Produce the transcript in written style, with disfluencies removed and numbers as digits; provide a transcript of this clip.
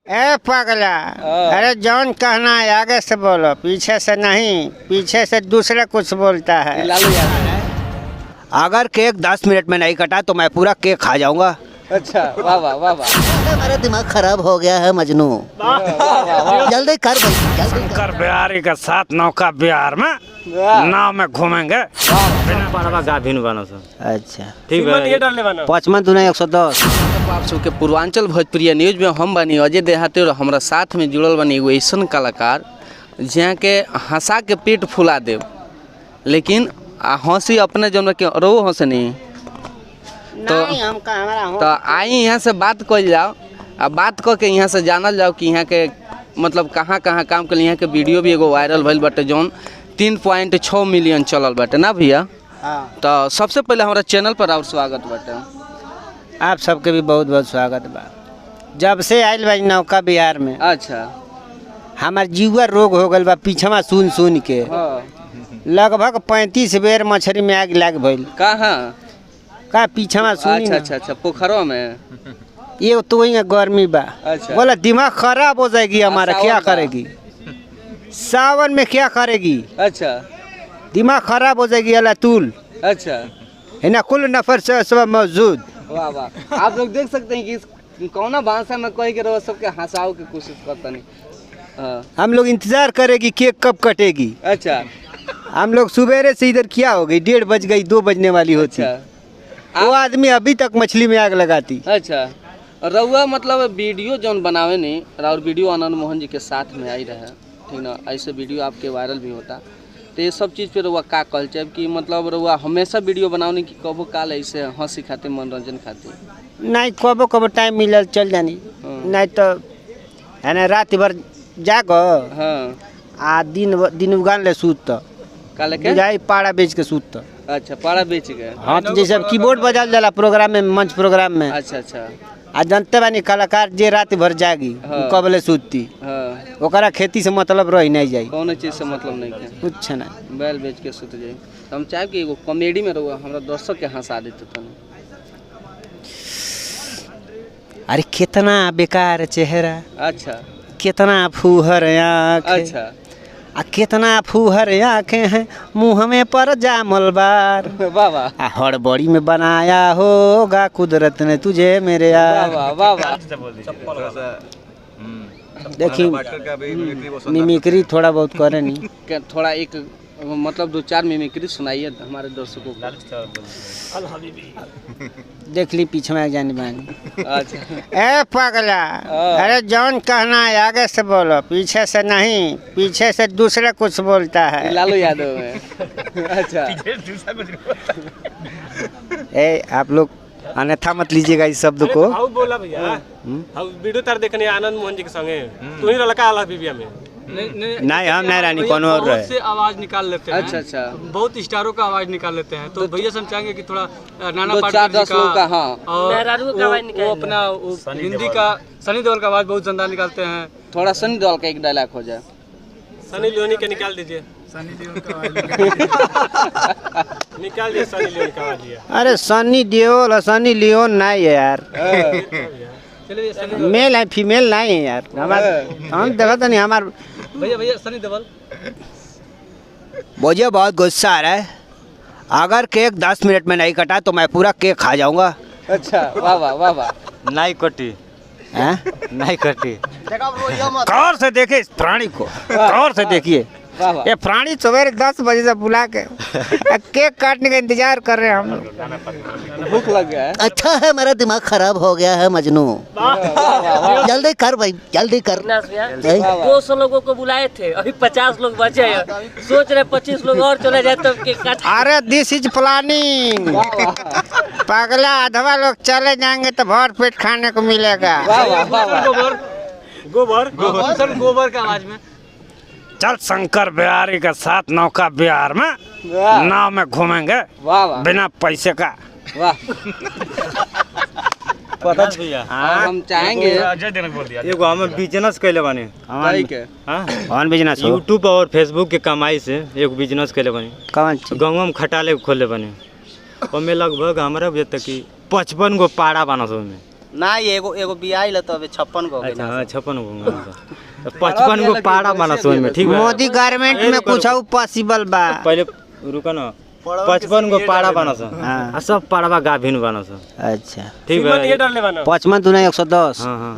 ए पगला, अरे जौन कहना है आगे से बोलो, पीछे से नहीं। पीछे से दूसरा कुछ बोलता है। अगर केक 10 मिनट में नहीं कटा तो मैं पूरा केक खा जाऊंगा। अच्छा, वाह वाह वाह वाह। मेरा दिमाग खराब हो गया है मजनू। जल्दी कर भाई, जल्दी कर। शंकर बिहारी के साथ नौका बिहार में नाव में घूमेंगे। अच्छा ठीक है। पचमन दुना 110। आप सबके पूर्वांचल भोजपुरी न्यूज में हम बनी अजय देहाती और हमारा साथ में जुड़ल बनी एगो ऐसन कलाकार जहाँ के हंसा के पेट फुला दे, लेकिन हंसी अपने जन्म के रो हंसे नहीं। तो आई यहाँ से बात कल जाओ, अब बात क के यहाँ से जानल जाओ कि यहाँ के मतलब कहाँ कहाँ काम के लिए। यहाँ के वीडियो भी एगो वायरल भइल बाटे जौन 3.6 मिलियन चलल बाटे ना भैया। तो सबसे पहले हमारा चैनल पर और स्वागत बाटे। आप सबके भी बहुत बहुत स्वागत बा। जब से आयल बा नौका बिहार में, अच्छा, हमार जीवा रोग हो गल बा पीछवा सुन सुन के। लगभग 35 बेर मछली में आग लग भइल। कहाँ? का पीछवा सुनी अच्छा ना। अच्छा अच्छा, पोखरों में। ये तो वही गर्मी बा। अच्छा। बोला दिमाग खराब हो जाएगी हमारा, क्या करेगी सावन में, क्या करेगी? अच्छा दिमाग खराब हो जाएगी अल्लाह तूल अच्छा, है ना। कुल नफर से सब मौजूद। वाह वाह। आप लोग देख सकते हैं कि कौना भाषा में कोई के रहो सबके हंसाओ की कोशिश करता नहीं। हाँ। हम लोग इंतजार करेगी केक कब कटेगी। अच्छा हम लोग सुबेरे से इधर क्या हो गई, 1:30 बज गई, 2 बजने वाली होती। अच्छा। वो आदमी अभी तक मछली में आग लगाती। अच्छा, रउआ मतलब वीडियो जौन बनावे नहीं, और वीडियो आनंद मोहन जी के साथ में आई रहे, ठीक ना। ऐसे वीडियो आपके वायरल भी होता, तो ये सब चीज़ पे रउआ का कहल चाहे कि मतलब रउआ हमेशा वीडियो बनाओ कि कबो काल ऐसे हंसी खाते मनोरंजन खाते? नहीं, कबो कबो टाइम मिलल चल जानी, नहीं तो है ना रात भर जागो। हाँ। आ दिन उगान ले सूत काले के जाई पाड़ा बेच के सूत। अच्छा, पाड़ा बेच गए। हाँ, तो जैसे कीबोर्ड बजाल जाला प्रोग्राम में, मंच प्रोग्राम में। अच्छा अच्छा। आ जनते बानी कलाकार जे रात भर जागी हाँ। कबले सूती, हाँ। ओकरा खेती से मतलब रही नहीं जाई, कौन चीज़ से मतलब नहीं है, कुछ नहीं। बैल बेच के सुत जाए। तो हम चाहे कि एगो कॉमेडी में रहुआ हमरा दर्शक के हंसा देते तनी। अरे कितना बेकार चेहरा, अच्छा कितना फूहर आँख, अच्छा। आ कितना फूहर आँखें हैं मुँह में पर जामल बार। वाह वाह आ हड़बड़ी में बनाया होगा कुदरत ने तुझे मेरे यार। वाह वाह वाह। देखी मिमिक्री थोड़ा बहुत करे नहीं। क्या थोड़ा एक मतलब 2-4 मिमिक्री सुनाइए हमारे दर्शकों को। देख ली पीछे में जाने बानी। अच्छा। ए पगला, अरे जौन कहना है आगे से बोलो, पीछे से नहीं। पीछे से दूसरा कुछ बोलता है। लालू यादव में। अच्छा। ए आप लोग अन्यथा मत लीजिएगा इस शब्द को। बोला भैया, वीडियो तार देखने आनंद मोहन जी के संगे तू ही लड़का आला बीबिया में। नहीं हम नहीं रानी, कौन और रहे से आवाज निकाल लेते हैं। अच्छा अच्छा। बहुत स्टारों का आवाज निकाल लेते हैं, तो भैया से हम चाहेंगे कि थोड़ा नाना 2-4-10 लोग का। हाँ। और वो अपना हिंदी का सनी देओल का आवाज बहुत शानदार निकालते हैं। थोड़ा सनी देओल का एक डायलॉग हो जाए। सनी लियोनी के निकाल दीजिए। सनी देओल का आवाज निकाल दिया। सनी लियोनी का आवाज दिया। अरे सनी देओल और सनी लियोन नहीं है यार, मेल है फीमेल नहीं है यार। हम देखा तो नहीं हमार भैया सनी देओल। मुझे बहुत गुस्सा आ रहा है। अगर केक 10 मिनट में नहीं कटा तो मैं पूरा केक खा जाऊंगा। अच्छा, वाह वाह वाह वाह। नहीं कटी है, नहीं कटी। गौर से देखे इस प्राणी को, गौर से देखिए। ये प्राणी सवेरे 10 बजे से बुला के केक काटने का इंतजार कर रहे हैं हम लोग। भूख लग गया है। अच्छा है, मेरा दिमाग खराब हो गया है मजनू। जल्दी कर भाई, जल्दी कर। 200 लोगों को बुलाए थे, अभी 50 लोग बचे हैं। सोच रहे 25 लोग और चले जाए तो केक काट। अरे दिस इज प्लानिंग। पगला, आधवा लोग चले जाएंगे तो भर पेट खाने को मिलेगा। गोबर गोबर गोबर गोबर का आवाज में। चल शंकर बिहारी के साथ नौका बिहार में नाव में घूमेंगे। वाह वाह। बिना पैसे का। वाह। पता भैया हम चाहेंगे एगो हम बिजनेस कैले बानी। कौन बिजनेस? यूट्यूब और फेसबुक के कमाई से एगो बिजनेस कैले बानी। कौन? गाँव में खटाले खोले बानी। ओमे लगभग हमारा भी तक 55 गो पाड़ा बना। ना एगो एगो बियाइल तो अबे 56 गो अच्छा हाँ 56 गो 55 गो पाड़ा बना सोन में ठीक है मोदी गवर्नमेंट में कुछ पॉसिबल बा। पहले रुका ना 55 गो पाड़ा बना सा हाँ। सब पाड़वा गाभिन बना सा अच्छा ठीक है 55 दुना 110। हाँ हाँ